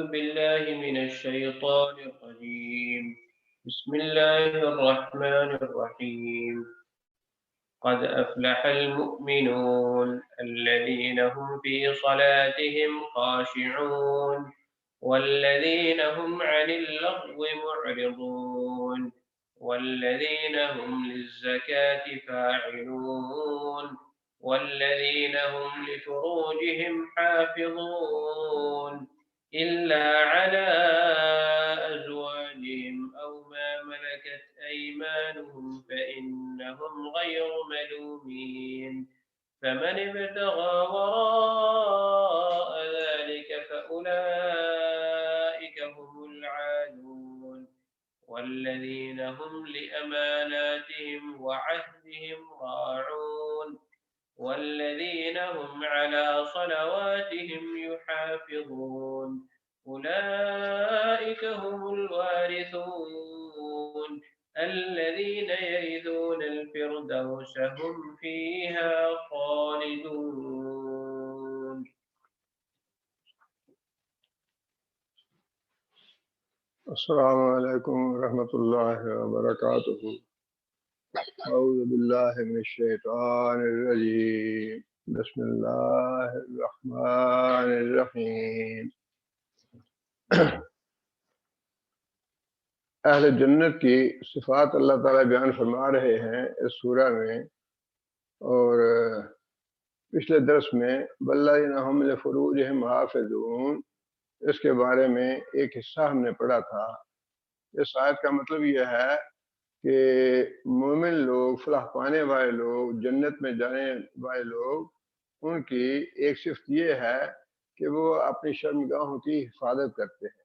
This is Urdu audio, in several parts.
بالله من الشيطان الرجيم. بسم الله الرحمن الرحيم. قد أفلح المؤمنون الذين هم في صلاتهم خاشعون والذين هم عن اللغو معرضون والذين هم للزكاة فاعلون والذين هم لفروجهم حافظون إلا على أزواجهم أو ما ملكت أيمانهم فإنهم غير ملومين. فمن ابتغى وراء ذلك فأولئك هم العادون والذين هم لأماناتهم وعهدهم راعون والذين هم على صلواتهم يحافظون. أولئك هم الوارثون الذين يرثون الفردوس هم فيها خالدون. السلام علیکم ورحمۃ اللہ وبرکاتہ۔ اعوذ باللہ من الشیطان الرجیم، بسم اللہ الرحمن الرحیم۔ اہل جنت کی صفات اللہ تعالیٰ بیان فرما رہے ہیں اس سورہ میں، اور پچھلے درس میں والذین هم لفروجہم حافظون، اس کے بارے میں ایک حصہ ہم نے پڑھا تھا۔ اس آیت کا مطلب یہ ہے کہ مومن لوگ، فلاح پانے والے لوگ، جنت میں جانے والے لوگ، ان کی ایک صفت یہ ہے کہ وہ اپنی شرمگاہوں کی حفاظت کرتے ہیں۔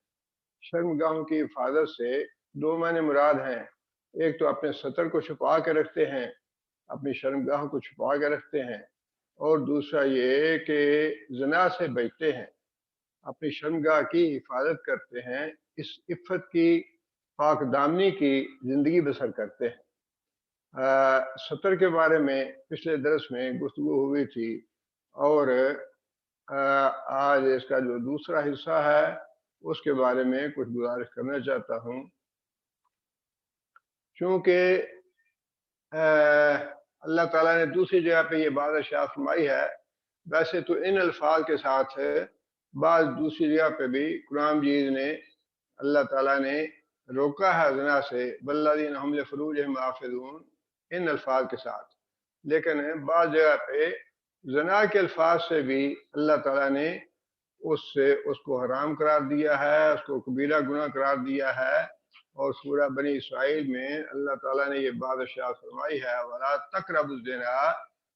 شرمگاہوں کی حفاظت سے دو معنی مراد ہیں، ایک تو اپنے ستر کو چھپا کے رکھتے ہیں، اپنی شرمگاہوں کو چھپا کے رکھتے ہیں، اور دوسرا یہ کہ زنا سے بچتے ہیں، اپنی شرمگاہ کی حفاظت کرتے ہیں، اس عفت کی، پاک دامنی کی زندگی بسر کرتے ہیں۔ ستر کے بارے میں پچھلے درس میں گفتگو ہوئی تھی، اور آج اس کا جو دوسرا حصہ ہے اس کے بارے میں کچھ گزارش کرنا چاہتا ہوں۔ چونکہ اللہ تعالیٰ نے دوسری جگہ پہ یہ بات ارشاد فرمائی ہے، ویسے تو ان الفاظ کے ساتھ ہے، بعض دوسری جگہ پہ بھی قرآن مجید نے اللہ تعالیٰ نے روکا ہے زنا سے، والذین هم لفروجہم حافظون، ان الفاظ کے ساتھ، لیکن بعض جگہ پہ زنا کے الفاظ سے بھی اللہ تعالیٰ نے اس کو حرام قرار دیا ہے، اس کو کبیرہ گناہ قرار دیا ہے۔ اور سورہ بنی اسرائیل میں اللہ تعالیٰ نے یہ بات ارشاد فرمائی ہے، وَلَا تَقْرَبُوا الزِّنَا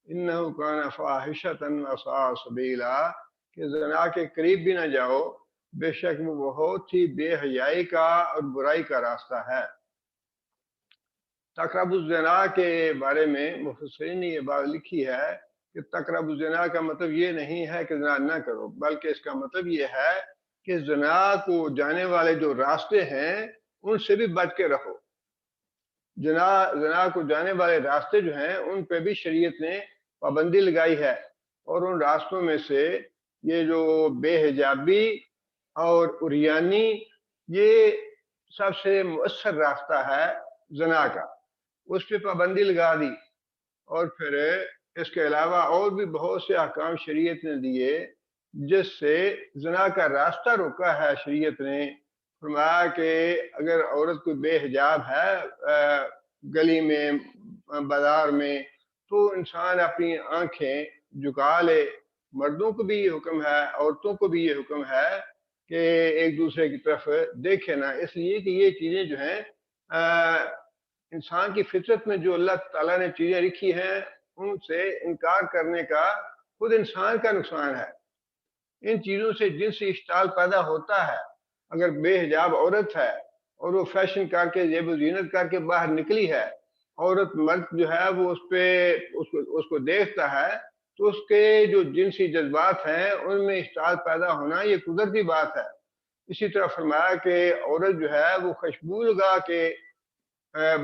إِنَّهُ كَانَ فَاحِشَةً وَسَاءَ سَبِيلًا، کہ زنا کے قریب بھی نہ جاؤ، بے شک وہ بہت ہی بے حیائی کا اور برائی کا راستہ ہے۔ تقرب الزنا کے بارے میں مفسرین نے یہ بات لکھی ہے کہ تقرب الزنا کا مطلب یہ نہیں ہے کہ زنا نہ کرو، بلکہ اس کا مطلب یہ ہے کہ زنا کو جانے والے جو راستے ہیں ان سے بھی بچ کے رہو۔ زنا کو جانے والے راستے جو ہیں ان پہ بھی شریعت نے پابندی لگائی ہے، اور ان راستوں میں سے یہ جو بے حجابی اور عریانی، یہ سب سے مؤثر راستہ ہے زنا کا، اس پہ پابندی لگا دی۔ اور پھر اس کے علاوہ اور بھی بہت سے احکام شریعت نے دیے جس سے زنا کا راستہ روکا ہے۔ شریعت نے فرمایا کہ اگر عورت کوئی بے حجاب ہے گلی میں، بازار میں، تو انسان اپنی آنکھیں جھکا لے۔ مردوں کو بھی یہ حکم ہے، عورتوں کو بھی یہ حکم ہے کہ ایک دوسرے کی طرف دیکھے نہ، اس لیے کہ یہ چیزیں جو ہیں انسان کی فطرت میں جو اللہ تعالیٰ نے چیزیں رکھی ہیں ان سے انکار کرنے کا خود انسان کا نقصان ہے۔ ان چیزوں سے جنسی اشتعال پیدا ہوتا ہے۔ اگر بے حجاب عورت ہے اور وہ فیشن کر کے، زیب و زینت کر کے باہر نکلی ہے، عورت مرد جو ہے وہ اس کو دیکھتا ہے، تو اس کے جو جنسی جذبات ہیں ان میں اشتعال پیدا ہونا یہ قدرتی بات ہے۔ اسی طرح فرمایا کہ عورت جو ہے وہ خوشبو لگا کے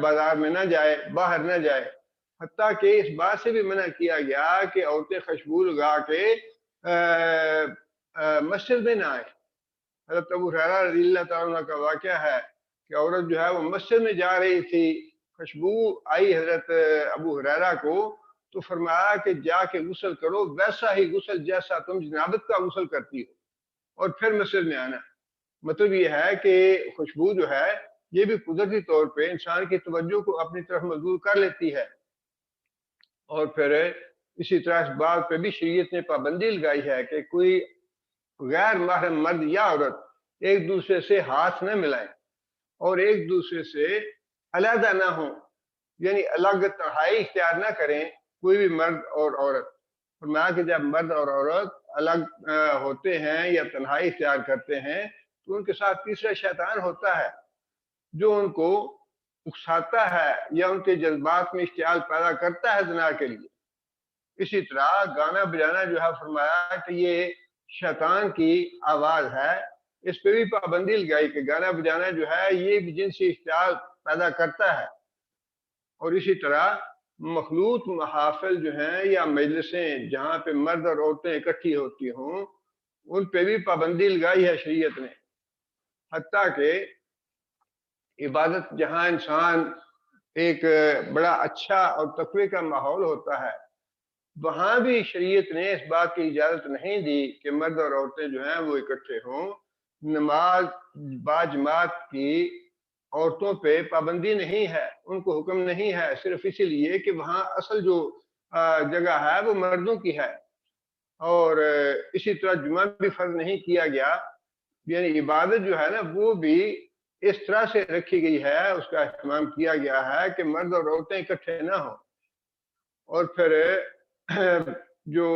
بازار میں نہ جائے، باہر نہ جائے، حتیٰ کہ اس بات سے بھی منع کیا گیا کہ عورتیں خوشبو لگا کے مسجد میں نہ آئیں۔ حضرت ابو ہریرہ رضی اللہ تعالیٰ عنہ کا واقعہ ہے کہ عورت جو ہے وہ مسجد میں جا رہی تھی، خوشبو آئی حضرت ابو ہریرہ کو، تو فرمایا کہ جا کے غسل کرو، ویسا ہی غسل جیسا تم جنابت کا غسل کرتی ہو، اور پھر مسجد میں آنا۔ مطلب یہ ہے کہ خوشبو جو ہے یہ بھی قدرتی طور پہ انسان کی توجہ کو اپنی طرف مجبور کر لیتی ہے، اور پھر اسی طرح اس بات پہ بھی شریعت نے پابندی لگائی ہے کہ کوئی غیر محرم مرد یا عورت ایک دوسرے سے ہاتھ نہ ملائیں اور ایک دوسرے سے علیحدہ نہ ہوں، یعنی الگ تنہائی اختیار نہ کریں کوئی بھی مرد اور عورت۔ فرمایا کہ جب مرد اور عورت الگ ہوتے ہیں یا تنہائی اختیار کرتے ہیں تو ان کے ساتھ تیسرا شیطان ہوتا ہے جو ان کو اکساتا ہے یا ان کے جذبات میں اشتعال پیدا کرتا ہے زنا کے لیے۔ اسی طرح گانا بجانا جو ہے فرمایا کہ یہ شیطان کی آواز ہے، اس پہ بھی پابندی لگائی کہ گانا بجانا جو ہے یہ بھی جنسی اشتعال پیدا کرتا ہے۔ اور اسی طرح مخلوط محافل جو ہیں یا مجلسیں جہاں پہ مرد اور عورتیں اکٹھی ہوتی ہوں ان پہ بھی پابندی لگائی ہے شریعت نے، حتیٰ کہ عبادت جہاں انسان ایک بڑا اچھا اور تقوی کا ماحول ہوتا ہے وہاں بھی شریعت نے اس بات کی اجازت نہیں دی کہ مرد اور عورتیں جو ہیں وہ اکٹھے ہوں۔ نماز باجماعت کی عورتوں پہ پابندی نہیں ہے، ان کو حکم نہیں ہے، صرف اسی لیے کہ وہاں اصل جو جگہ ہے وہ مردوں کی ہے۔ اور اسی طرح جمعہ بھی فرض نہیں کیا گیا، یعنی عبادت جو ہے نا وہ بھی اس طرح سے رکھی گئی ہے، اس کا اہتمام کیا گیا ہے کہ مرد اور عورتیں اکٹھے نہ ہوں۔ اور پھر جو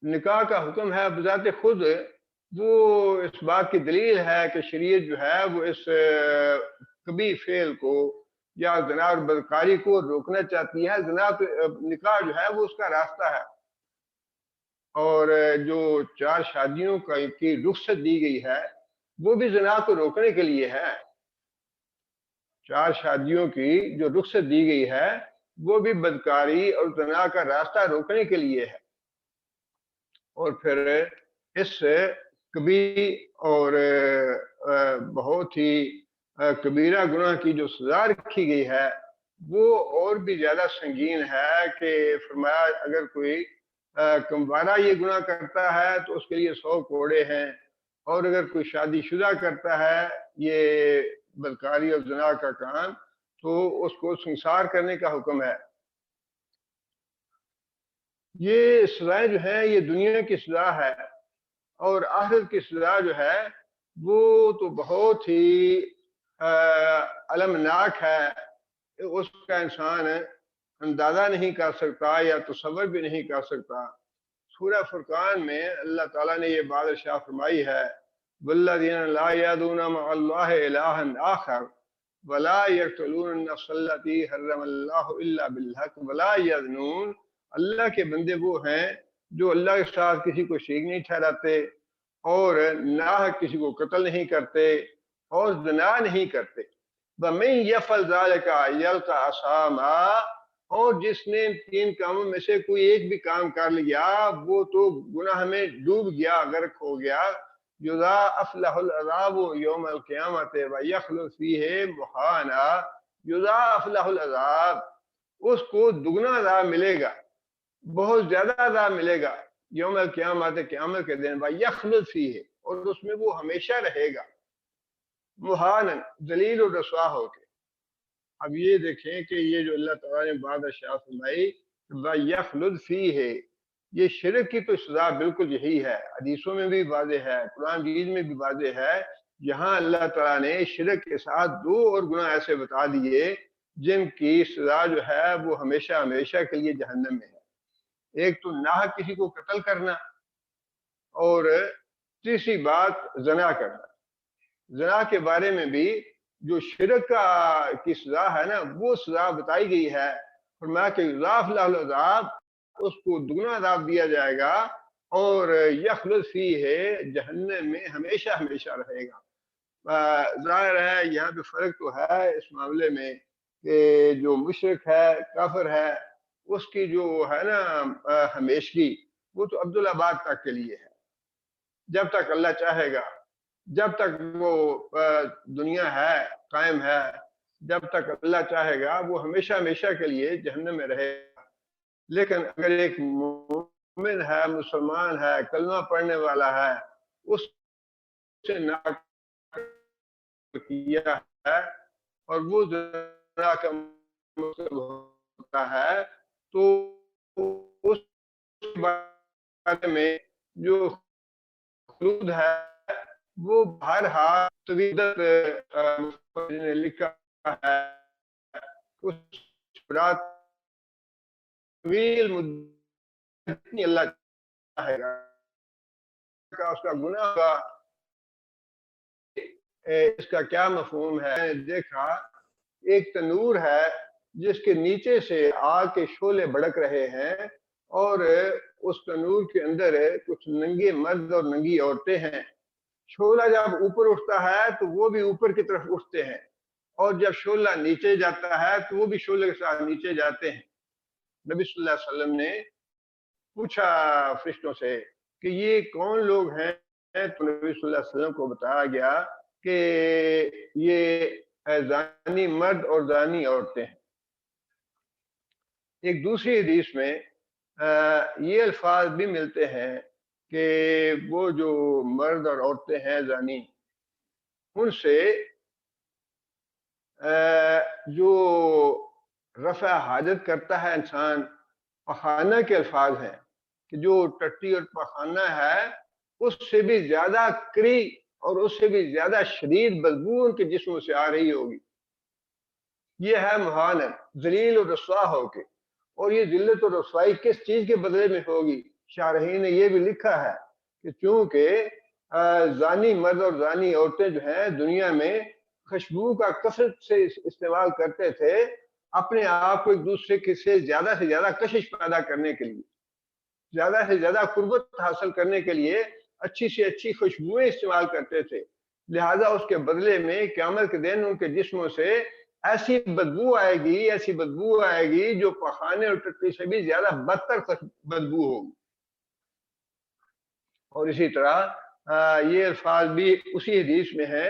نکاح کا حکم ہے بذات خود وہ اس بات کی دلیل ہے کہ شریعت جو ہے وہ اس کبھی فعل کو یا زنا اور بدکاری کو روکنا چاہتی ہے۔ زنا نکاح جو ہے وہ اس کا راستہ ہے، اور جو 4 شادیوں کی رخصت دی گئی ہے وہ بھی زنا کو روکنے کے لیے ہے۔ 4 شادیوں کی جو رخصت دی گئی ہے وہ بھی بدکاری اور زنا کا راستہ روکنے کے لیے ہے۔ اور پھر اس کبھی اور بہت ہی کبیرہ گناہ کی جو سزا رکھی گئی ہے وہ اور بھی زیادہ سنگین ہے کہ فرمایا اگر کوئی کموارہ یہ گناہ کرتا ہے تو اس کے لیے 100 کوڑے ہیں، اور اگر کوئی شادی شدہ کرتا ہے یہ بدکاری اور زنا کا کام تو اس کو سنسار کرنے کا حکم ہے۔ یہ سزائیں جو ہیں یہ دنیا کی سزا ہے، اور آخرت کی سزا جو ہے وہ تو بہت ہی المناک ہے، اس کا انسان اندازہ نہیں کر سکتا یا تصور بھی نہیں کر سکتا۔ سورہ فرقان میں اللہ تعالیٰ نے یہ بات ارشاد فرمائی ہے وَالَّذِينَ لَا يَدْعُونَ مَعَ اللَّهِ إِلَٰهًا آخَرَ وَلَا يَقْتُلُونَ النَّفْسَ الَّتِي حَرَّمَ اللَّهُ إِلَّا بِالْحَقِّ وَلَا يَزْنُونَ۔ اللہ کے بندے وہ ہیں جو اللہ کے ساتھ کسی کو شریک نہیں ٹھہراتے اور نہ کسی کو قتل نہیں کرتے اور زنا نہیں کرتے۔ وَمَن يَفْعَلْ ذَلِكَ يَلْقَ أَثَامًا، اور جس نے 3 کاموں میں سے کوئی ایک بھی کام کر لیا وہ تو گناہ میں ڈوب گیا، غرق ہو گیا۔ یضاعف لہ العذاب یوم القیامۃ ویخلد فیہ مہانا۔ یضاعف لہ العذاب، اس کو دگنا عذاب ملے گا، بہت زیادہ عذاب ملے گا یوم القیامت، قیامت کے دن، ویخلد فیہ، اور اس میں وہ ہمیشہ رہے گا، مہانا، ذلیل و رسوا ہو کے۔ اب یہ دیکھیں کہ یہ جو اللہ تعالیٰ نے بات ارشاد فرمائی وَيَخْلُدْ فِيهِ، یہ شرک کی تو سزا بالکل یہی ہے، حدیثوں میں بھی واضح ہے، قرآن مجید میں بھی واضح ہے۔ یہاں اللہ تعالیٰ نے شرک کے ساتھ 2 اور گناہ ایسے بتا دیے جن کی سزا جو ہے وہ ہمیشہ ہمیشہ کے لیے جہنم میں ہے۔ ایک تو ناحق کسی کو قتل کرنا، اور تیسری بات زنا کرنا۔ زنا کے بارے میں بھی جو شرک کی سزا ہے نا وہ سزا بتائی گئی ہے، فرمایا کہ یضاعف لہ العذاب، اس کو دگنا عذاب دیا جائے گا، اور یخلد فیہ، جہنم میں ہمیشہ ہمیشہ رہے گا۔ ظاہر ہے یہاں پہ فرق تو ہے اس معاملے میں کہ جو مشرک ہے، کافر ہے، اس کی جو ہے نا ہمیشگی وہ تو عبدالآباد تک کے لیے ہے، جب تک اللہ چاہے گا۔ جب تک وہ دنیا ہے، قائم ہے، جب تک اللہ چاہے گا وہ ہمیشہ ہمیشہ کے لیے جہنم میں رہے گا۔ لیکن اگر ایک مومن ہے، مسلمان ہے، کلمہ پڑھنے والا ہے، اس سے نہ کیا ہے اور وہ زنا کا مطلب ہوتا ہے، تو اس بارے میں جو خلود ہے وہ بہرحال طویلت نے لکھا ہے، اس رات طویل مدت اللہ چاہے گا اس کا گناہ کا اس کا کیا مفہوم ہے۔ میں نے دیکھا ایک تنور ہے جس کے نیچے سے آگ کے شعلے بھڑک رہے ہیں اور اس تنور کے اندر کچھ ننگے مرد اور ننگی عورتیں ہیں۔ شعلہ جب اوپر اٹھتا ہے تو وہ بھی اوپر کی طرف اٹھتے ہیں، اور جب شعلہ نیچے جاتا ہے تو وہ بھی شعلے کے ساتھ نیچے جاتے ہیں۔ نبی صلی اللہ علیہ وسلم نے پوچھا فرشتوں سے کہ یہ کون لوگ ہیں، تو نبی صلی اللہ علیہ وسلم کو بتایا گیا کہ یہ زانی مرد اور زانی عورتیں ہیں۔ ایک دوسری حدیث میں یہ الفاظ بھی ملتے ہیں کہ وہ جو مرد اور عورتیں ہیں زانی، ان سے جو رفع حاجت کرتا ہے انسان، پخانہ کے الفاظ ہیں کہ جو ٹٹی اور پخانہ ہے اس سے بھی زیادہ کری اور اس سے بھی زیادہ شدید بدبو ان کے جسموں سے آ رہی ہوگی۔ یہ ہے مہانت، ذلیل اور رسوا ہو کے۔ اور یہ ذلت اور رسوائی کس چیز کے بدلے میں ہوگی؟ شارحین نے یہ بھی لکھا ہے کہ چونکہ زانی مرد اور زانی عورتیں جو ہیں دنیا میں خوشبو کا کثرت سے استعمال کرتے تھے اپنے آپ کو ایک دوسرے کے سے زیادہ کشش پیدا کرنے کے لیے، زیادہ سے زیادہ قربت حاصل کرنے کے لیے اچھی سے اچھی خوشبوئیں استعمال کرتے تھے، لہذا اس کے بدلے میں قیامت کے دن ان کے جسموں سے ایسی بدبو آئے گی جو پخانے اور ٹٹی سے بھی زیادہ بدتر بدبو ہوگی۔ اور اسی طرح یہ الفاظ بھی اسی حدیث میں ہے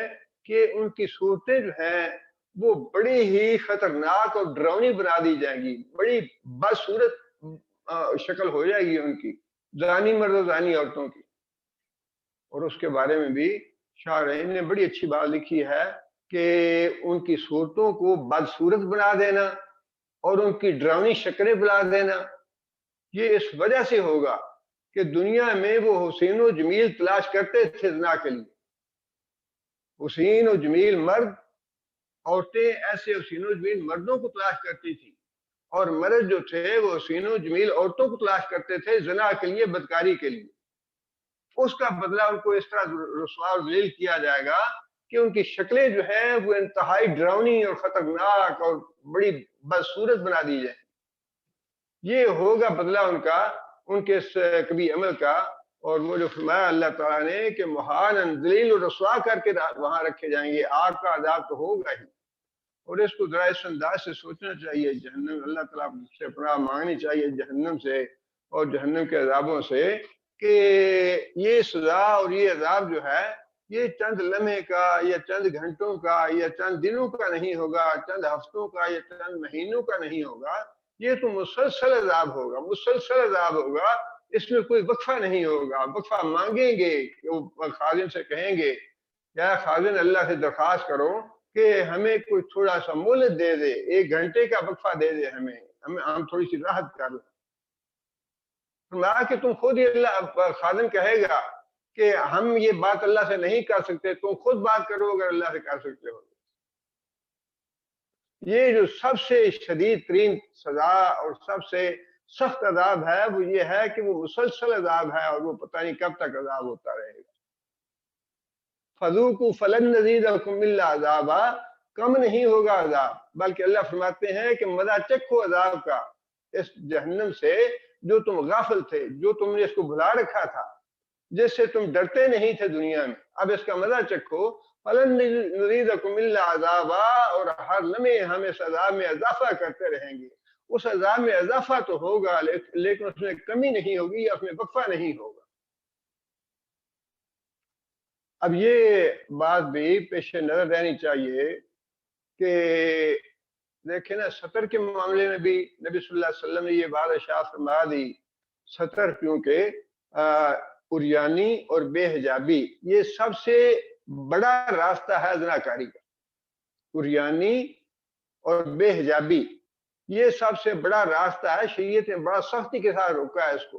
کہ ان کی صورتیں جو ہیں وہ بڑی ہی خطرناک اور ڈراؤنی بنا دی جائیں گی، بڑی بدصورت شکل ہو جائے گی ان کی، زانی مرد اور زانی عورتوں کی۔ اور اس کے بارے میں بھی شارحین نے بڑی اچھی بات لکھی ہے کہ ان کی صورتوں کو بدصورت بنا دینا اور ان کی ڈراؤنی شکلیں بنا دینا یہ اس وجہ سے ہوگا کہ دنیا میں وہ حسین و جمیل تلاش کرتے تھے زنا کے لیے، حسین و جمیل مرد، عورتیں ایسے حسین و جمیل مردوں کو تلاش کرتی تھی، اور مرد جو تھے وہ حسین و جمیل عورتوں کو تلاش کرتے تھے زنا کے لیے، بدکاری کے لیے۔ اس کا بدلہ ان کو اس طرح رسوا اور ذلیل کیا جائے گا کہ ان کی شکلیں جو ہیں وہ انتہائی ڈراؤنی اور خطرناک اور بڑی بدصورت بنا دی جائیں۔ یہ ہوگا بدلہ ان کے اس کبھی عمل کا۔ اور وہ جو فرمایا اللہ تعالیٰ نے کہ مہان ذلیل و رسوا کر کے وہاں رکھے جائیں گے، آگ کا عذاب تو ہوگا ہی۔ اور اس کو ذرا اس انداز سے سوچنا چاہیے، جہنم، اللہ تعالیٰ سے پناہ مانگنی چاہیے جہنم سے اور جہنم کے عذابوں سے، کہ یہ سزا اور یہ عذاب جو ہے یہ چند لمحے کا یا چند گھنٹوں کا یا چند دنوں کا نہیں ہوگا، چند ہفتوں کا یا چند مہینوں کا نہیں ہوگا، یہ تو مسلسل عذاب ہوگا، مسلسل عذاب ہوگا۔ اس میں کوئی وقفہ نہیں ہوگا۔ وقفہ مانگیں گے، وہ خازن سے کہیں گے یا خازن اللہ سے درخواست کرو کہ ہمیں کوئی تھوڑا سا مہلت دے دے، 1 گھنٹے کا وقفہ دے دے، ہم تھوڑی سی راحت کر لیں۔ فرمایا کہ تم خود ہی، اللہ خازن کہے گا کہ ہم یہ بات اللہ سے نہیں کر سکتے، تم خود بات کرو اگر اللہ سے کر سکتے ہو۔ یہ جو سب سے شدید ترین سزا اور سب سے سخت عذاب ہے وہ یہ ہے کہ وہ مسلسل عذاب ہے اور وہ پتہ نہیں کب تک عذاب ہوتا رہے گا۔ فذوقوا فلن نزیدکم الا عذابا، کم نہیں ہوگا عذاب، بلکہ اللہ فرماتے ہیں کہ مزہ چکھو عذاب کا اس جہنم سے جو تم غافل تھے، جو تم نے اس کو بھلا رکھا تھا، جس سے تم ڈرتے نہیں تھے دنیا میں، اب اس کا مزہ چکھو۔ فلن نزیدکم الا عذابا، اور ہر لمحے ہم اس عذاب میں اضافہ کرتے رہیں گے۔ اس عذاب میں اضافہ تو ہوگا لیکن اس میں کمی نہیں ہوگی یا اس میں وقفہ نہیں ہوگا۔ اب یہ بات بھی پیش نظر رہنی چاہیے کہ دیکھیں نا، سطر کے معاملے میں بھی نبی صلی اللہ علیہ وسلم نے یہ بات ارشاد فرما دی، سطر کیونکہ عریانی اور بے حجابی یہ سب سے بڑا راستہ ہے زناکاری کا، عریانی اور بے حجابی یہ سب سے بڑا راستہ ہے، شریعت نے بڑا سختی کے ساتھ روکا ہے اس کو،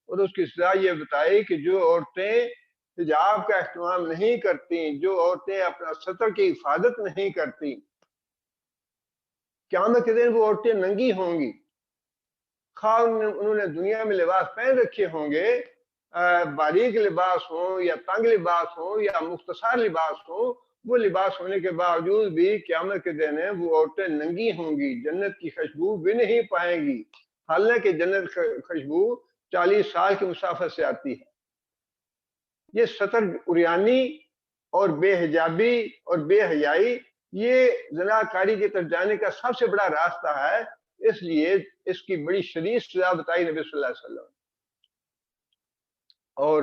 اور اس کی سزا یہ بتائی کہ جو عورتیں حجاب کا اہتمام نہیں کرتی، جو عورتیں اپنا سطر کی حفاظت نہیں کرتی، قیامت کے دن وہ عورتیں ننگی ہوں گی، خواہ انہوں نے دنیا میں لباس پہن رکھے ہوں گے، باریک لباس ہوں یا تنگ لباس ہوں یا مختصر لباس ہوں، وہ لباس ہونے کے باوجود بھی قیامت کے دن وہ عورتیں ننگی ہوں گی، جنت کی خوشبو بھی نہیں پائیں گی، حالانکہ جنت خوشبو 40 سال کی مسافت سے آتی ہے۔ یہ سطر عریانی اور بے حجابی اور بے حیائی یہ زناکاری کی طرف جانے کا سب سے بڑا راستہ ہے، اس لیے اس کی بڑی شدید سزا بتائی نبی صلی اللہ علیہ وسلم۔ اور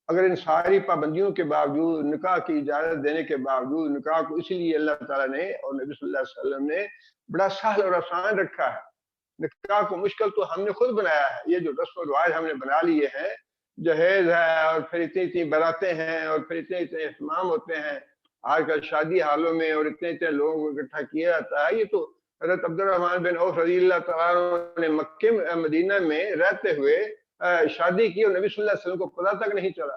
اگر ان ساری پابندیوں کے باوجود، نکاح کی اجازت دینے کے باوجود، نکاح کو اسی لیے اللہ تعالیٰ نے اور نبی صلی اللہ علیہ وسلم نے بڑا سہل اور آسان رکھا ہے، نکاح کو مشکل تو ہم نے خود بنایا ہے، یہ جو رسم و رواج ہم نے بنا لیے ہیں، جہیز ہے اور پھر اتنی باراتیں ہیں اور پھر اتنے اہتمام ہوتے ہیں آج کل شادی حالوں میں، اور اتنے لوگوں کو اکٹھا کیا جاتا ہے، یہ تو حضرت عبد الرحمن بن عوف رضی اللہ تعالیٰ نے مکہ مدینہ میں رہتے ہوئے شادی کی اور نبی صلی اللہ علیہ وسلم کو پتہ تک نہیں چلا۔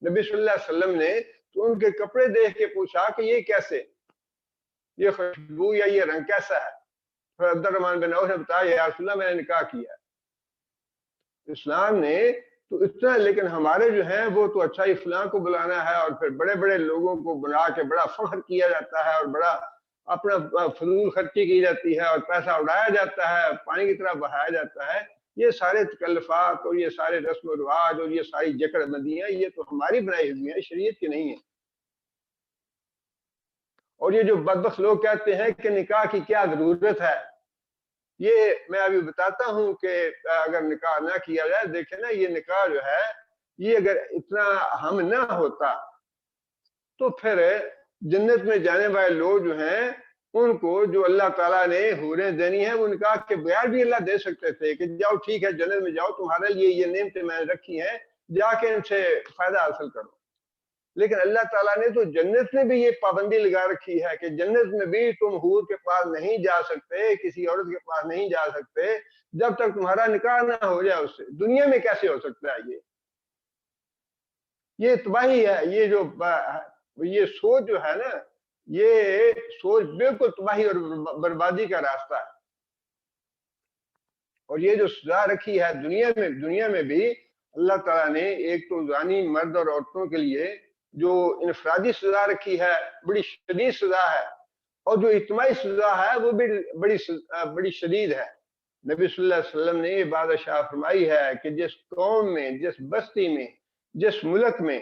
نبی صلی اللہ علیہ وسلم نے تو ان کے کپڑے دیکھ کے پوچھا کہ یہ کیسے، یہ خوشبو یا یہ رنگ کیسا ہے؟ پھر عبد الرحمن بن عوف نے بتایا یا رسول اللہ میں نے نکاح کیا ہے۔ اسلام نے تو اتنا، لیکن ہمارے جو ہیں وہ تو اچھا ہی فلاں کو بلانا ہے اور پھر بڑے بڑے لوگوں کو بلا کے بڑا فخر کیا جاتا ہے اور بڑا اپنا فضول خرچی کی جاتی ہے اور پیسہ اڑایا جاتا ہے، پانی کی طرح بہایا جاتا ہے۔ یہ سارے تکلفات اور یہ سارے رسم و رواج اور یہ ساری جکڑ بندیاں یہ تو ہماری بنائی ہوئی ہیں، شریعت کی نہیں ہیں۔ اور یہ جو بدبخت لوگ کہتے ہیں کہ نکاح کی کیا ضرورت ہے، یہ میں ابھی بتاتا ہوں کہ اگر نکاح نہ کیا جائے، دیکھیں نا یہ نکاح جو ہے یہ اگر اتنا اہم نہ ہوتا تو پھر جنت میں جانے والے لوگ جو ہیں ان کو جو اللہ تعالیٰ نے حوریں دینی ہیں وہ نکاح کے بغیر بھی اللہ دے سکتے تھے کہ جاؤ ٹھیک ہے جنت میں جاؤ، تمہارے لیے یہ نعمتیں میں نے رکھی ہیں، جا کے ان سے فائدہ حاصل کرو۔ لیکن اللہ تعالیٰ نے تو جنت میں بھی یہ پابندی لگا رکھی ہے کہ جنت میں بھی تم حور کے پاس نہیں جا سکتے، کسی عورت کے پاس نہیں جا سکتے جب تک تمہارا نکاح نہ ہو جائے اس سے۔ دنیا میں کیسے ہو سکتا ہے؟ یہ تباہی ہے، یہ سوچ جو ہے نا، یہ سوچ بالکل تباہی اور بربادی کا راستہ ہے۔ اور یہ جو سزا رکھی ہے دنیا میں بھی اللہ تعالیٰ نے ایک تو زانی مرد اور عورتوں کے لیے جو انفرادی سزا رکھی ہے، بڑی شدید سزا ہے، اور جو اجتماعی سزا ہے وہ بھی بڑی شدید ہے۔ نبی صلی اللہ علیہ وسلم نے یہ بات ارشاد فرمائی ہے کہ جس قوم میں، جس بستی میں، جس ملک میں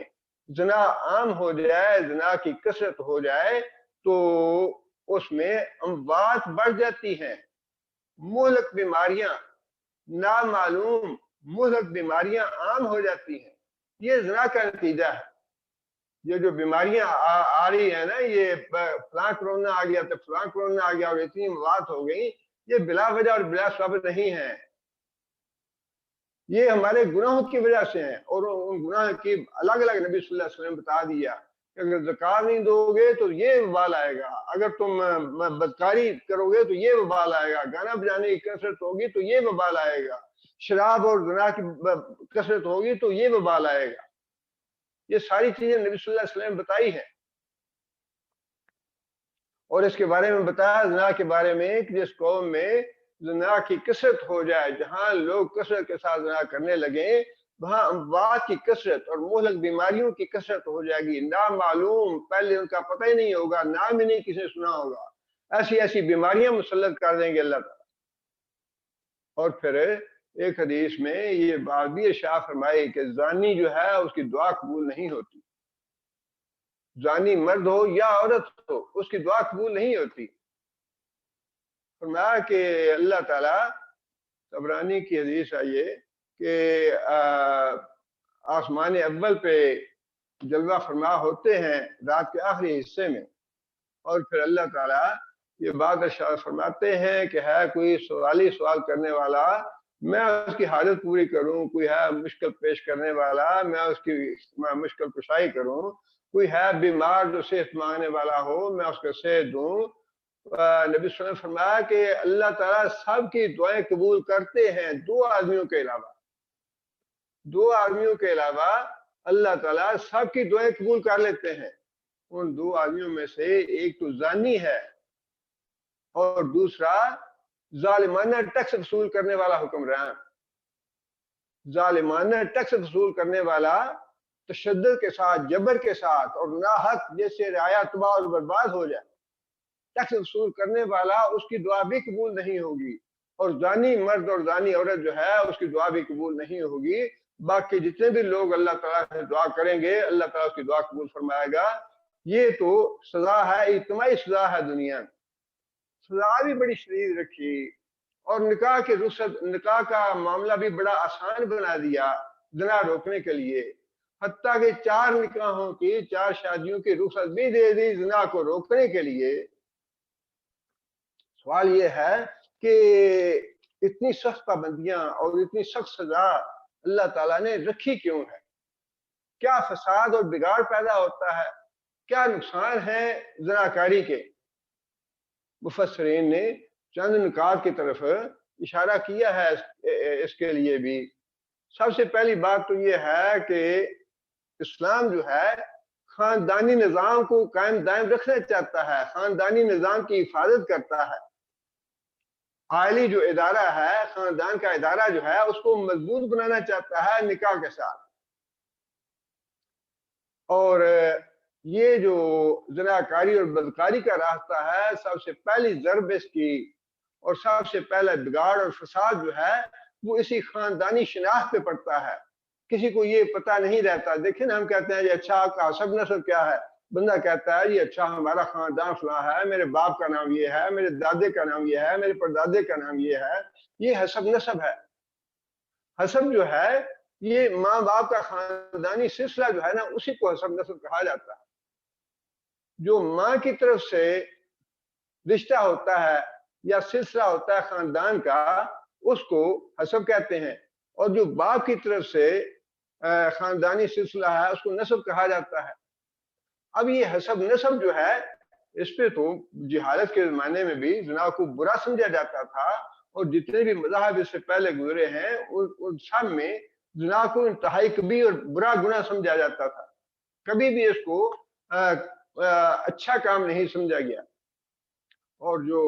زنا عام ہو جائے، زنا کی کثرت ہو جائے تو اس میں اموات بڑھ جاتی ہیں، مہلک بیماریاں، نامعلوم مہلک بیماریاں عام ہو جاتی ہیں۔ یہ زنا کا نتیجہ ہے۔ یہ جو بیماریاں آ رہی ہیں نا، یہ فلاں کرونا آ گیا تو فلاں کرونا آ گیا اور اتنی موات ہو گئی، یہ بلا وجہ اور بلا سبب نہیں ہے، یہ ہمارے گناہوں کی وجہ سے ہیں، اور ان گناہ کی الگ الگ نبی صلی اللہ علیہ وسلم بتا دیا کہ اگر زکوٰۃ نہیں دو گے تو یہ وبال آئے گا، اگر تم بدکاری کرو گے تو یہ وبال آئے گا، گانا بجانے کی کثرت ہوگی تو یہ وبال آئے گا، شراب اور زنا کی کثرت ہوگی تو یہ وبال آئے گا۔ یہ ساری چیزیں نبی صلی اللہ علیہ وسلم نے بتائی ہیں، اور اس کے بارے میں بتایا زنا کے بارے میں کہ جس قوم میں زنا کی کثرت ہو جائے، جہاں لوگ کثرت کے ساتھ زنا کرنے لگیں، وہاں اموات کی کثرت اور مہلک بیماریوں کی کثرت ہو جائے گی، نامعلوم، پہلے ان کا پتہ ہی نہیں ہوگا، نام ہی نہیں کسی نے سنا ہوگا، ایسی بیماریاں مسلط کر دیں گے اللہ تعالیٰ۔ اور پھر ایک حدیث میں یہ بات بھی ارشاد فرمائی کہ زانی جو ہے اس کی دعا قبول نہیں ہوتی، زانی مرد ہو یا عورت ہو اس کی دعا قبول نہیں ہوتی۔ فرمایا کہ اللہ تعالیٰ، طبرانی کی حدیث آئیے کہ آسمان اول پہ جلوہ فرما ہوتے ہیں رات کے آخری حصے میں، اور پھر اللہ تعالیٰ یہ بات ارشاد فرماتے ہیں کہ ہے کوئی سوال کرنے والا، میں اس کی حاجت پوری کروں، کوئی ہے مشکل پیش کرنے والا، میں اس کی مشکل کشائی کروں، کوئی ہے بیمار جو صحت مانگنے والا ہو، میں اس کو صحت دوں۔ نبی صلی اللہ علیہ وسلم نے فرمایا کہ اللہ تعالیٰ سب کی دعائیں قبول کرتے ہیں، دو آدمیوں کے علاوہ اللہ تعالیٰ سب کی دعائیں قبول کر لیتے ہیں۔ ان دو آدمیوں میں سے ایک تو زانی ہے اور دوسرا ظالمانہ ٹیکس وصول کرنے والا حکمران۔ ظالمانہ ٹیکس وصول کرنے والا تشدد کے ساتھ، جبر کے ساتھ اور ناحق جیسے رعایا تباہ اور برباد ہو جائے، ٹیکس وصول کرنے والا اس کی دعا بھی قبول نہیں ہوگی، اور زانی مرد اور زانی عورت جو ہے اس کی دعا بھی قبول نہیں ہوگی۔ باقی جتنے بھی لوگ اللہ تعالیٰ سے دعا کریں گے اللہ تعالیٰ اس کی دعا قبول فرمائے گا۔ یہ تو سزا ہے، اجتماعی سزا ہے دنیا میں۔ سزا بھی بڑی شدید رکھی، اور نکاح کا معاملہ بھی بڑا آسان بنا دیا زنا روکنے کے لیے، حتیٰ کہ 4 نکاحوں کی، 4 شادیوں کی رخصت بھی دے دی زنا کو روکنے کے لیے۔ سوال یہ ہے کہ اتنی سخت پابندیاں اور اتنی سخت سزا اللہ تعالیٰ نے رکھی کیوں ہے؟ کیا فساد اور بگاڑ پیدا ہوتا ہے؟ کیا نقصان ہے زناکاری کے؟ مفسرین نے چند نکات کی طرف اشارہ کیا ہے اس کے لیے بھی۔ سب سے پہلی بات تو یہ ہے کہ اسلام جو ہے خاندانی نظام کو قائم دائم رکھنا چاہتا ہے، خاندانی نظام کی حفاظت کرتا ہے۔ عائلی جو ادارہ ہے، خاندان کا ادارہ جو ہے، اس کو مضبوط بنانا چاہتا ہے نکاح کے ساتھ۔ اور یہ جو زناکاری اور بدکاری کا راستہ ہے، سب سے پہلی ضرب اس کی اور سب سے پہلا بگاڑ اور فساد جو ہے وہ اسی خاندانی شناخت پہ پڑتا ہے۔ کسی کو یہ پتہ نہیں رہتا۔ دیکھیں نا، ہم کہتے ہیں جی اچھا آپ کا حسب نسب کیا ہے، بندہ کہتا ہے جی اچھا ہمارا خاندان فلاں ہے، میرے باپ کا نام یہ ہے، میرے دادے کا نام یہ ہے، میرے پردادے کا نام یہ ہے۔ یہ حسب نسب ہے۔ حسب جو ہے یہ ماں باپ کا خاندانی سلسلہ جو ہے نا، اسی کو حسب نسب کہا جاتا ہے۔ جو ماں کی طرف سے رشتہ ہوتا ہے یا سلسلہ ہوتا ہے خاندان کا، اس کو حسب کہتے ہیں، اور جو باپ کی طرف سے خاندانی سلسلہ ہے اس کو نسب کہا جاتا ہے۔ اب یہ حسب نسب جو ہے، اس پہ تو جہالت کے زمانے میں بھی زنا کو برا سمجھا جاتا تھا، اور جتنے بھی مذاہب اس سے پہلے گزرے ہیں ان سب میں زنا کو انتہائی کبیر اور برا گناہ سمجھا جاتا تھا۔ کبھی بھی اس کو اچھا کام نہیں سمجھا گیا۔ اور جو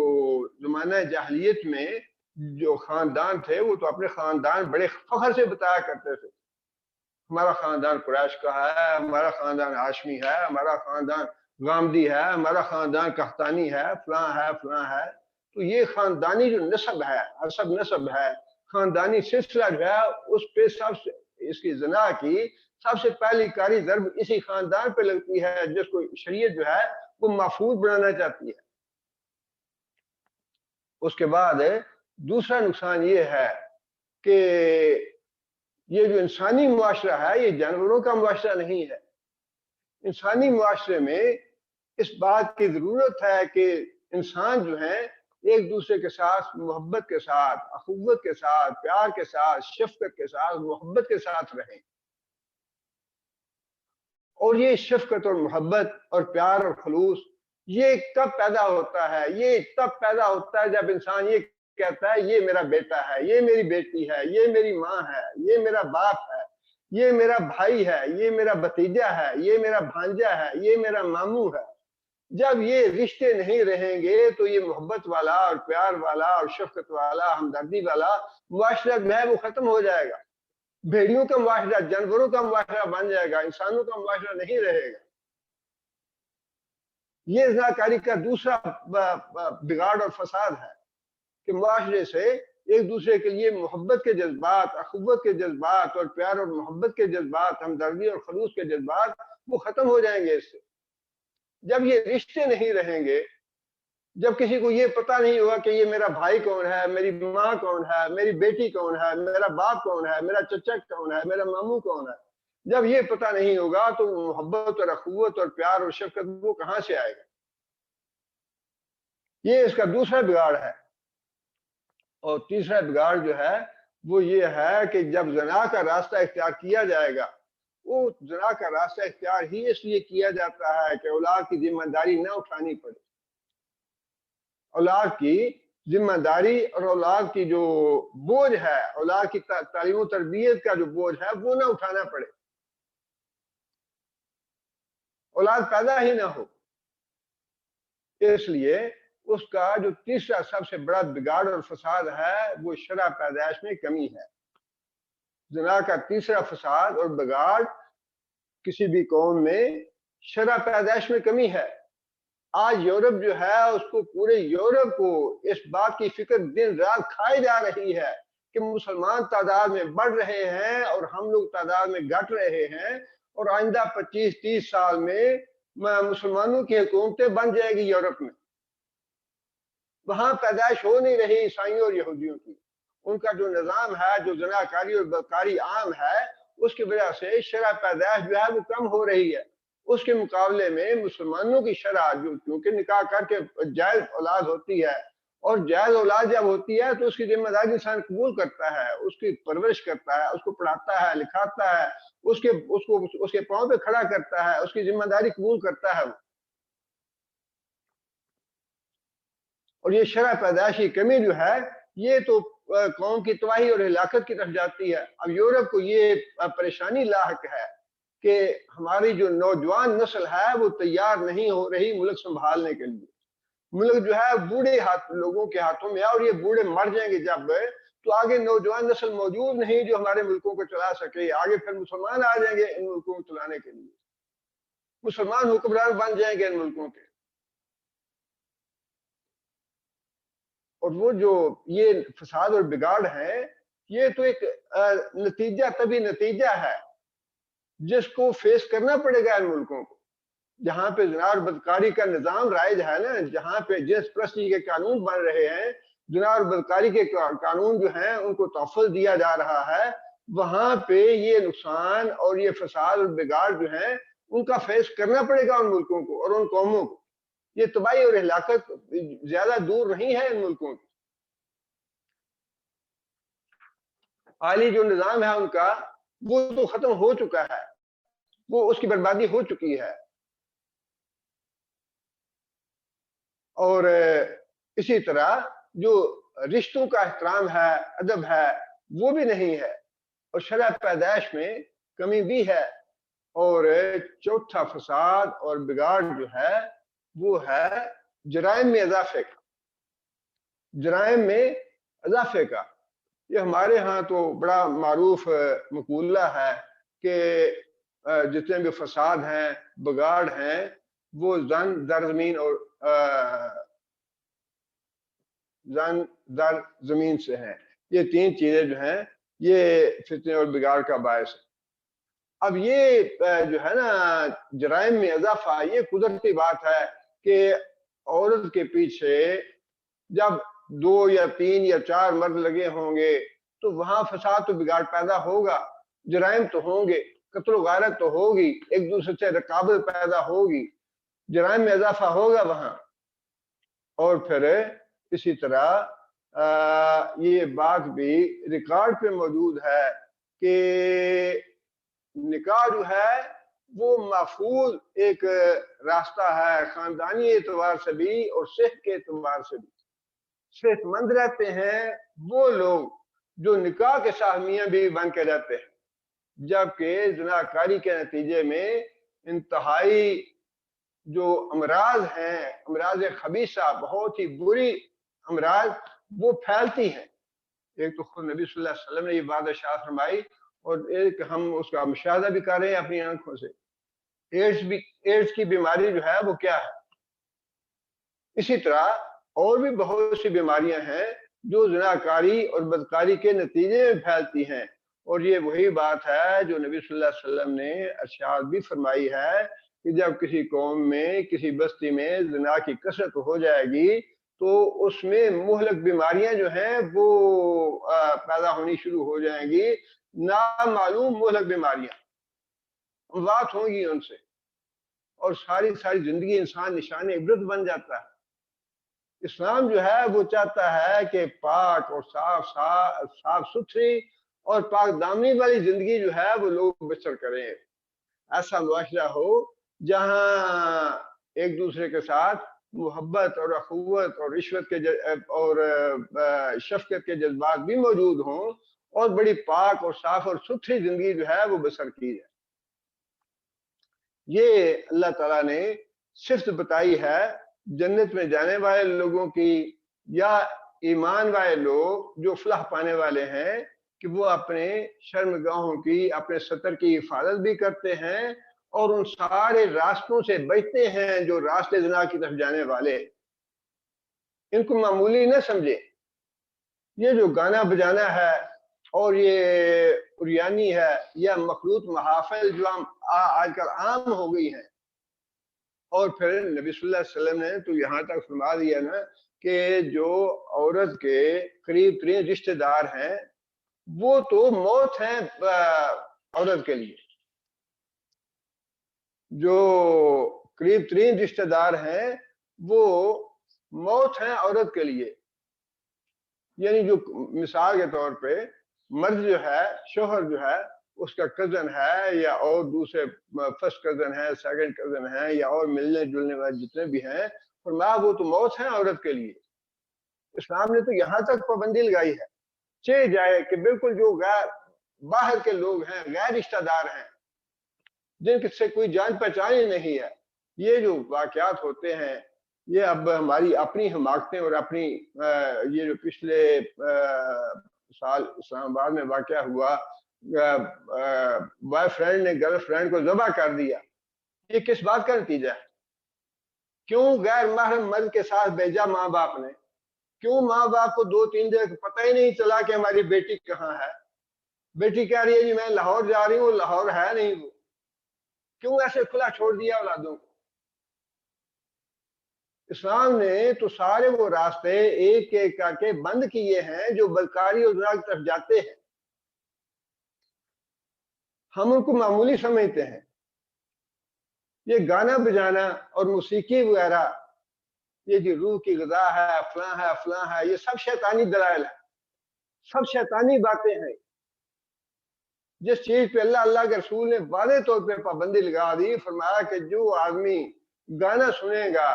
زمانہ جاہلیت میں جو خاندان تھے وہ تو اپنے خاندان بڑے فخر سے بتایا کرتے تھے، ہمارا خاندان قریش کا ہے، ہمارا خاندان ہاشمی ہے، ہمارا خاندان غامدی ہے، ہمارا خاندان قحطانی ہے، فلاں ہے فلاں ہے۔ تو یہ خاندانی جو نسب ہے، حسب نسب ہے، خاندانی سلسلہ جو ہے، اس پہ سب سے اس کی زنا کی سب سے پہلی کاری ضرب اسی خاندان پہ لگتی ہے، جس کو شریعت جو ہے وہ محفوظ بنانا چاہتی ہے۔ اس کے بعد دوسرا نقصان یہ ہے کہ یہ جو انسانی معاشرہ ہے یہ جانوروں کا معاشرہ نہیں ہے۔ انسانی معاشرے میں اس بات کی ضرورت ہے کہ انسان جو ہیں ایک دوسرے کے ساتھ محبت کے ساتھ، اخوت کے ساتھ، پیار کے ساتھ، شفقت کے ساتھ، محبت کے ساتھ رہیں۔ اور یہ شفقت اور محبت اور پیار اور خلوص یہ کب پیدا ہوتا ہے؟ یہ تب پیدا ہوتا ہے جب انسان یہ کہتا ہے یہ میرا بیٹا ہے، یہ میری بیٹی ہے، یہ میری ماں ہے، یہ میرا باپ ہے، یہ میرا بھائی ہے، یہ میرا بھتیجا ہے، یہ میرا بھانجا ہے، یہ میرا ماموں ہے۔ جب یہ رشتے نہیں رہیں گے تو یہ محبت والا اور پیار والا اور شفقت والا، ہمدردی والا معاشرہ جو ہے وہ ختم ہو جائے گا۔ بھیڑیوں کا معاشرہ، جانوروں کا معاشرہ بن جائے گا، انسانوں کا معاشرہ نہیں رہے گا۔ یہ زناکاری کا دوسرا بگاڑ اور فساد ہے کہ معاشرے سے ایک دوسرے کے لیے محبت کے جذبات، اخوت کے جذبات اور پیار اور محبت کے جذبات، ہمدردی اور خلوص کے جذبات وہ ختم ہو جائیں گے اس سے۔ جب یہ رشتے نہیں رہیں گے، جب کسی کو یہ پتہ نہیں ہوگا کہ یہ میرا بھائی کون ہے، میری ماں کون ہے، میری بیٹی کون ہے، میرا باپ کون ہے، میرا چچا کون ہے، میرا ماموں کون ہے، جب یہ پتہ نہیں ہوگا تو محبت اور اخوت اور پیار اور شفقت وہ کہاں سے آئے گا؟ یہ اس کا دوسرا بگاڑ ہے۔ اور تیسرا بگاڑ جو ہے وہ یہ ہے کہ جب زنا کا راستہ اختیار کیا جائے گا، وہ زنا کا راستہ اختیار ہی اس لیے کیا جاتا ہے کہ اولاد کی ذمہ داری نہ اٹھانی پڑے، اولاد کی ذمہ داری اور اولاد کی جو بوجھ ہے، اولاد کی تعلیم و تربیت کا جو بوجھ ہے وہ نہ اٹھانا پڑے، اولاد پیدا ہی نہ ہو۔ اس لیے اس کا جو تیسرا سب سے بڑا بگاڑ اور فساد ہے وہ شرع پیدائش میں کمی ہے۔ زنا کا تیسرا فساد اور بگاڑ کسی بھی قوم میں شرع پیدائش میں کمی ہے۔ آج یورپ جو ہے اس کو، پورے یورپ کو اس بات کی فکر دن رات کھائی جا رہی ہے کہ مسلمان تعداد میں بڑھ رہے ہیں اور ہم لوگ تعداد میں گھٹ رہے ہیں، اور آئندہ 25-30 سال میں مسلمانوں کی حکومتیں بن جائے گی یورپ میں۔ وہاں پیدائش ہو نہیں رہی عیسائیوں اور یہودیوں کی، ان کا جو نظام ہے، جو زناکاری اور بدکاری عام ہے، اس کی وجہ سے شرع پیدائش جو ہے وہ کم ہو رہی ہے۔ اس کے مقابلے میں مسلمانوں کی شرع جو کیونکہ نکاح کر کے جائز اولاد ہوتی ہے، اور جائز اولاد جب ہوتی ہے تو اس کی ذمہ داری انسان قبول کرتا ہے، اس کی پرورش کرتا ہے، اس کو پڑھاتا ہے، لکھاتا ہے، اس کے پاؤں پہ کھڑا کرتا ہے، اس کی ذمہ داری قبول کرتا ہے وہ۔ اور یہ شرع پیدائش کی کمی جو ہے یہ تو قوم کی تباہی اور ہلاکت کی طرف جاتی ہے۔ اب یورپ کو یہ پریشانی لاحق ہے کہ ہماری جو نوجوان نسل ہے وہ تیار نہیں ہو رہی ملک سنبھالنے کے لیے۔ ملک جو ہے بوڑھے لوگوں کے ہاتھوں میں ہے، اور یہ بوڑھے مر جائیں گے جب تو آگے نوجوان نسل موجود نہیں جو ہمارے ملکوں کو چلا سکے۔ آگے پھر مسلمان آ جائیں گے ان ملکوں کو چلانے کے لیے، مسلمان حکمران بن جائیں گے ان ملکوں کے۔ اور وہ جو یہ فساد اور بگاڑ ہے یہ تو ایک نتیجہ، طبی نتیجہ ہے جس کو فیس کرنا پڑے گا ان ملکوں کو، جہاں پہ زنا اور بدکاری کا نظام رائج ہے نا، جہاں پہ جنس پرستی کے قانون بن رہے ہیں، زنا اور بدکاری کے قانون جو ہیں ان کو تحفظ دیا جا رہا ہے، وہاں پہ یہ نقصان اور یہ فساد اور بگاڑ جو ہیں ان کا فیس کرنا پڑے گا ان ملکوں کو اور ان قوموں کو۔ یہ تباہی اور ہلاکت زیادہ دور نہیں ہے ان ملکوں کی۔ حالی جو نظام ہے ان کا وہ تو ختم ہو چکا ہے، وہ اس کی بربادی ہو چکی ہے۔ اور اسی طرح جو رشتوں کا احترام ہے، ادب ہے، وہ بھی نہیں ہے، اور شرع پیدائش میں کمی بھی ہے۔ اور چوتھا فساد اور بگاڑ جو ہے وہ ہے جرائم میں اضافے کا، جرائم میں اضافے کا۔ یہ ہمارے ہاں تو بڑا معروف مقولہ ہے کہ جتنے بھی فساد ہیں، بگاڑ ہیں، وہ زن در زمین اور زن در زمین سے ہیں۔ یہ تین چیزیں جو ہیں یہ فتنے اور بگاڑ کا باعث ہے۔ اب یہ جو ہے نا جرائم میں اضافہ، یہ قدرتی بات ہے کہ عورت کے پیچھے جب 2 یا 3 یا 4 مرد لگے ہوں گے تو وہاں فساد تو بگاڑ پیدا ہوگا، جرائم تو ہوں گے، قتل و غارت تو ہوگی، ایک دوسرے سے رقابت پیدا ہوگی، جرائم میں اضافہ ہوگا وہاں۔ اور پھر اسی طرح یہ بات بھی ریکارڈ پہ موجود ہے کہ نکاح جو ہے وہ محفوظ ایک راستہ ہے، خاندانی اعتبار سے بھی اور صحت کے اعتبار سے بھی۔ صحت مند رہتے ہیں وہ لوگ جو نکاح کے ساتھ میاں بیوی بن کے رہتے ہیں، جبکہ زناکاری کے نتیجے میں انتہائی جو امراض ہیں، امراض خبیثہ، بہت ہی بری امراض وہ پھیلتی ہیں۔ ایک تو خود نبی صلی اللہ علیہ وسلم نے یہ بات ارشاد فرمائی، اور ایک ہم اس کا مشاہدہ بھی کر رہے ہیں اپنی آنکھوں سے، ایڈز کی بیماری جو ہے وہ کیا ہے۔ اسی طرح اور بھی بہت سی بیماریاں ہیں جو زناکاری اور بدکاری کے نتیجے میں پھیلتی ہیں، اور یہ وہی بات ہے جو نبی صلی اللہ علیہ وسلم نے ارشاد بھی فرمائی ہے کہ جب کسی قوم میں، کسی بستی میں زنا کی کثرت ہو جائے گی تو اس میں مہلک بیماریاں جو ہیں وہ پیدا ہونی شروع ہو جائیں گی، نامعلوم مہلک بیماریاں۔ بات ہوگی ان سے، اور ساری زندگی انسان نشان عبرت بن جاتا ہے۔ اسلام جو ہے وہ چاہتا ہے کہ پاک اور صاف ستھری اور پاک دامنی والی زندگی جو ہے وہ لوگ بسر کریں، ایسا معاشرہ ہو جہاں ایک دوسرے کے ساتھ محبت اور اخوت اور رشوت کے اور شفقت کے جذبات بھی موجود ہوں، اور بڑی پاک اور صاف اور ستھری زندگی جو ہے وہ بسر کی جائے۔ یہ اللہ تعالیٰ نے صفت بتائی ہے جنت میں جانے والے لوگوں کی، یا ایمان والے لوگ جو فلاح پانے والے ہیں، کہ وہ اپنے شرمگاہوں کی، اپنے ستر کی حفاظت بھی کرتے ہیں، اور ان سارے راستوں سے بچتے ہیں جو راستے زنا کی طرف جانے والے۔ ان کو معمولی نہ سمجھے، یہ جو گانا بجانا ہے اور یہ اریانی ہے یا مخلوط محافل جو آج کل عام ہو گئی ہیں، اور پھر نبی صلی اللہ علیہ وسلم نے تو یہاں تک فرما دیا نا کہ جو عورت کے قریب ترین رشتہ دار ہیں وہ تو موت ہیں عورت کے لیے۔ جو قریب ترین رشتہ دار ہیں وہ موت ہیں عورت کے لیے، یعنی جو مثال کے طور پہ مرد جو ہے، شوہر جو ہے، اس کا کزن ہے یا اور دوسرے فرسٹ کزن ہے، سیکنڈ کزن ہے، یا اور ملنے جلنے والے جتنے بھی ہیں، فرمایا وہ تو موت ہیں عورت کے لیے۔ اسلام نے تو یہاں تک پابندی لگائی ہے چہ جائے کہ بالکل جو غیر باہر کے لوگ ہیں، غیر رشتہ دار ہیں، جن سے کوئی جان پہچان ہی نہیں ہے، یہ جو واقعات ہوتے ہیں، یہ اب ہماری اپنی حماقتیں اور اپنی یہ جو پچھلے سال اسلام آباد میں واقعہ ہوا، بوائے فرینڈ نے گرل فرینڈ کو ذبح کر دیا، یہ کس بات کا نتیجہ ہے؟ کیوں غیر محرم مرد کے ساتھ بھیجا ماں باپ نے؟ کیوں ماں باپ کو 2-3 دن پتہ ہی نہیں چلا کہ ہماری بیٹی کہاں ہے؟ بیٹی کہہ رہی ہے جی میں لاہور جا رہی ہوں، لاہور ہے نہیں وہ۔ کیوں ایسے کھلا چھوڑ دیا اولادوں کو؟ اسلام نے تو سارے وہ راستے ایک ایک کر کے بند کیے ہیں جو بدکاری اور زنا کی طرف جاتے ہیں۔ ہم ان کو معمولی سمجھتے ہیں۔ یہ گانا بجانا اور موسیقی وغیرہ، یہ جو روح کی غذا ہے، فلاں ہے، یہ سب شیطانی دلائل ہے، سب شیطانی باتیں ہیں۔ جس چیز پہ اللہ کے رسول نے واضح طور پہ پابندی لگا دی، فرمایا کہ جو آدمی گانا سنے گا،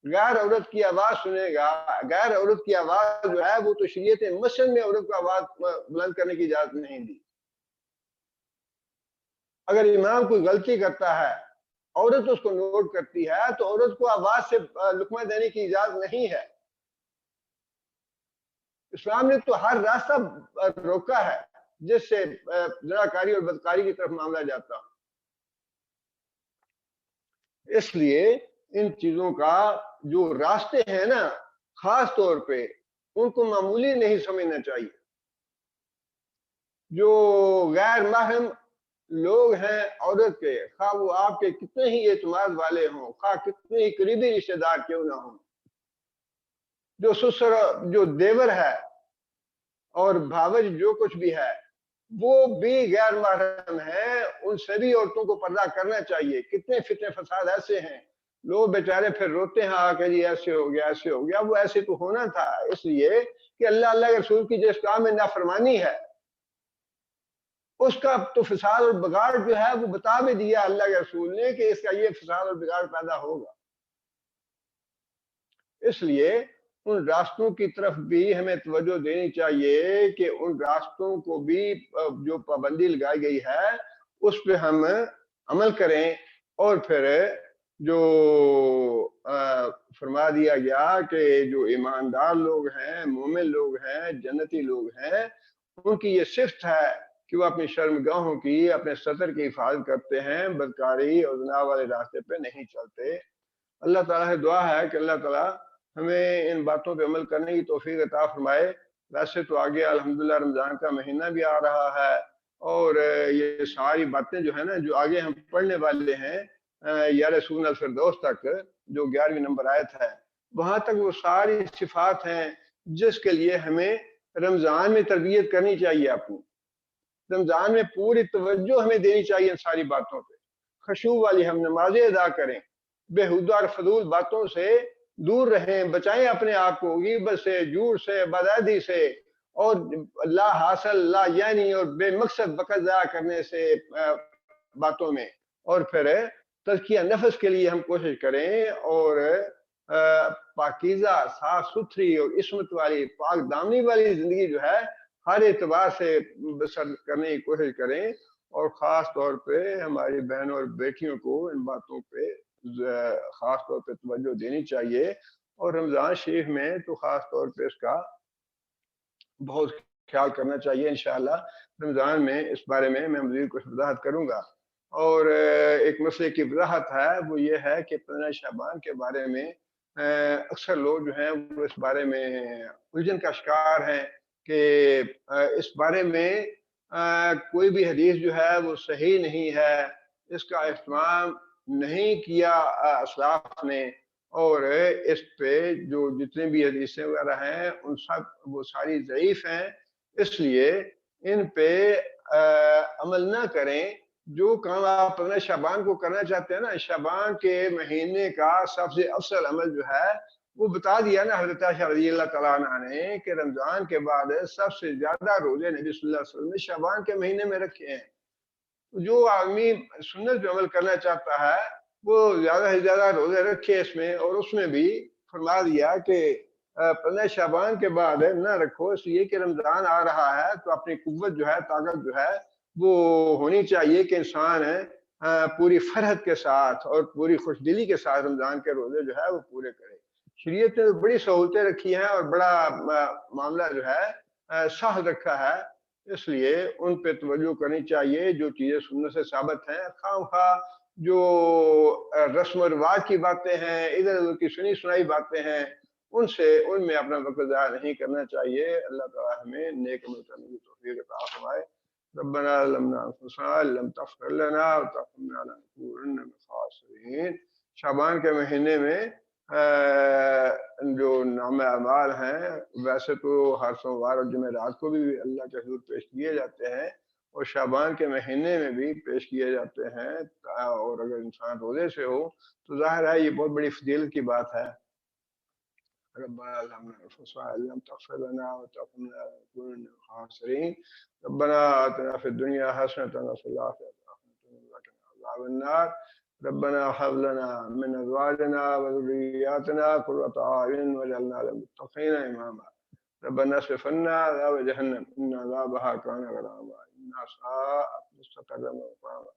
غیر عورت کی آواز سنے گا، غیر عورت کی آواز جو ہے وہ تو شریعت مسجد میں عورت کو آواز بلند کرنے کی اجازت نہیں دی۔ اگر امام کوئی غلطی کرتا ہے، عورت اس کو نوٹ کرتی ہے، تو عورت کو آواز سے لقمہ دینے کی اجازت نہیں ہے۔ اسلام نے تو ہر راستہ روکا ہے جس سے زناکاری اور بدکاری کی طرف معاملہ جاتا۔ اس لیے ان چیزوں کا جو راستے ہیں نا، خاص طور پہ ان کو معمولی نہیں سمجھنا چاہیے۔ جو غیر محرم لوگ ہیں عورت کے، خواہ وہ آپ کے کتنے ہی اعتماد والے ہوں، خواہ کتنے ہی قریبی رشتہ دار کیوں نہ ہوں، جو سسر جو دیور ہے اور بھاوج جو کچھ بھی ہے، وہ بھی غیر محرم ہیں، ان سبھی عورتوں کو پردہ کرنا چاہیے۔ کتنے فتنے فساد ایسے ہیں، لوگ بیچارے پھر روتے ہیں آ کے جی ایسے ہو گیا ایسے ہو گیا۔ وہ ایسے تو ہونا تھا، اس لیے کہ اللہ کے رسول کی جس کام میں نافرمانی ہے اس کا تو فساد اور بگاڑ جو ہے وہ بتا بھی دیا اللہ کے رسول نے کہ اس کا یہ فساد اور بگاڑ پیدا ہوگا۔ اس لیے ان راستوں کی طرف بھی ہمیں توجہ دینی چاہیے کہ ان راستوں کو بھی جو پابندی لگائی گئی ہے اس پہ ہم عمل کریں، اور پھر جو فرما دیا گیا کہ جو ایماندار لوگ ہیں، مومن لوگ ہیں، جنتی لوگ ہیں، ان کی یہ صفت ہے کہ وہ اپنی شرمگاہوں کی، اپنے ستر کی حفاظت کرتے ہیں، بدکاری اور زنا والے راستے پہ نہیں چلتے۔ اللہ تعالیٰ سے دعا ہے کہ اللہ تعالیٰ ہمیں ان باتوں پہ عمل کرنے کی توفیق عطا فرمائے۔ ویسے تو آگے الحمدللہ رمضان کا مہینہ بھی آ رہا ہے، اور یہ ساری باتیں جو ہے نا جو آگے ہم پڑھنے والے ہیں، یا رسول الفردوس تک جو 11ویں نمبر آیت ہے، وہاں تک وہ ساری صفات ہیں جس کے لیے ہمیں رمضان میں تربیت کرنی چاہیے۔ اپنی رمضان میں پوری توجہ ہمیں دینی چاہیے ان ساری باتوں پہ۔ خشوع والی ہم نمازیں ادا کریں، بےہودہ اور فضول باتوں سے دور رہیں، بچائیں اپنے آپ کو غیبت سے، جھوٹ سے، بدعہدی سے، اور لا حاصل لا یعنی اور بے مقصد وقت ضائع کرنے سے باتوں میں، اور پھر تزکیہ نفس کے لیے ہم کوشش کریں، اور پاکیزہ صاف ستھری اور عصمت والی پاک دامنی والی زندگی جو ہے ہر اعتبار سے بسر کرنے کی کوشش کریں، اور خاص طور پہ ہماری بہنوں اور بیٹیوں کو ان باتوں پہ خاص طور پہ توجہ دینی چاہیے، اور رمضان شریف میں تو خاص طور پہ اس کا بہت خیال کرنا چاہیے۔ انشاءاللہ رمضان میں اس بارے میں مزید کچھ وضاحت کروں گا، اور ایک مسئلے کی وضاحت ہے وہ یہ ہے کہ 15 شعبان کے بارے میں اکثر لوگ جو ہیں وہ اس بارے میں الجھن کا شکار ہیں کہ اس بارے میں کوئی بھی حدیث جو ہے وہ صحیح نہیں ہے، اس کا اہتمام نہیں کیا اسلاف نے، اور اس پہ جو جتنے بھی حدیثیں وغیرہ ہیں ان سب وہ ساری ضعیف ہیں، اس لیے ان پہ عمل نہ کریں۔ جو کام آپ 15 شعبان کو کرنا چاہتے ہیں نا، شعبان کے مہینے کا سب سے افضل عمل جو ہے وہ بتا دیا نا حضرت عائشہ رضی اللہ تعالیٰ عنہ نے کہ رمضان کے بعد سب سے زیادہ روزے نبی صلی اللہ علیہ وسلم نے شعبان کے مہینے میں رکھے ہیں۔ جو آدمی سنت پہ عمل کرنا چاہتا ہے وہ زیادہ سے زیادہ روزے رکھے اس میں، اور اس میں بھی فرما دیا کہ 15 شعبان کے بعد نہ رکھو، اس لیے کہ رمضان آ رہا ہے تو اپنی قوت جو ہے، طاقت جو ہے وہ ہونی چاہیے کہ انسان پوری فرحت کے ساتھ اور پوری خوش دلی کے ساتھ رمضان کے روزے جو ہے وہ پورے کرے۔ شریعت نے بڑی سہولتیں رکھی ہیں اور بڑا معاملہ جو ہے سہل رکھا ہے، اس لیے ان پہ توجہ کرنی چاہیے۔ جو چیزیں سنت سے ثابت ہیں، خواہ خواہ جو رسم و رواج کی باتیں ہیں، ادھر ادھر کی سنی سنائی باتیں ہیں، ان میں اپنا وقت ضائع نہیں کرنا چاہیے۔ اللہ تعالیٰ ہمیں نیک عمل کرنے کی توفیق عطا فرمائے۔ ربنا ظلمنا انفسنا لم تغفر لنا وترحمنا لنكونن من الخاسرین۔ شعبان کے مہینے میں جو نام اعمال ہیں ویسے تو ہر سوموار اور جمعرات کو بھی اللہ کے حضور پیش کیے جاتے ہیں، اور شعبان کے مہینے میں بھی پیش کیے جاتے ہیں، اور اگر انسان روزے سے ہو تو ظاہر ہے یہ بہت بڑی فضیلت کی بات ہے۔ ربنا ظلمنا انفسنا لم تغفر لنا وترحمنا لنكونن من الخاسرین۔ ربنا آتنا في الدنيا حسنة وفي الآخرة حسنة وقنا عذاب النار۔ ربنا هب لنا من ازواجنا وذرياتنا قرة اعين واجعلنا للمتقين اماما۔ ربنا اصرف عنا عذاب جهنم ان عذابها كان غراما انها ساءت مستقرا ومقاما۔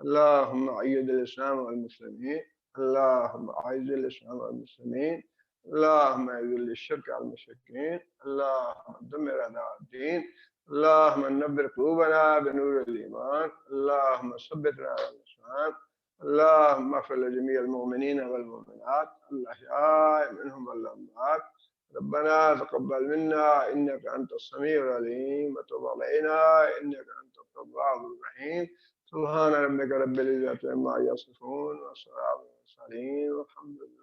اللهم ايد الاسلام والمسلمين، اللهم اعز الاسلام والمسلمين، اللهم اذل الشرك على المشركين، اللهم دمر اعداء الدين، اللهم نبر قلوبنا بنور الايمان، اللهم ثبتنا على الاسلام، اللهم اغفر لجميع المؤمنين والمؤمنات الاحياء منهم والاموات۔ ربنا تقبل منا انك انت السميع العليم وتب علينا انك انت التواب الرحيم۔ سبحان ربك رب العزة عما يصفون وسلام على المرسلين والحمد لله۔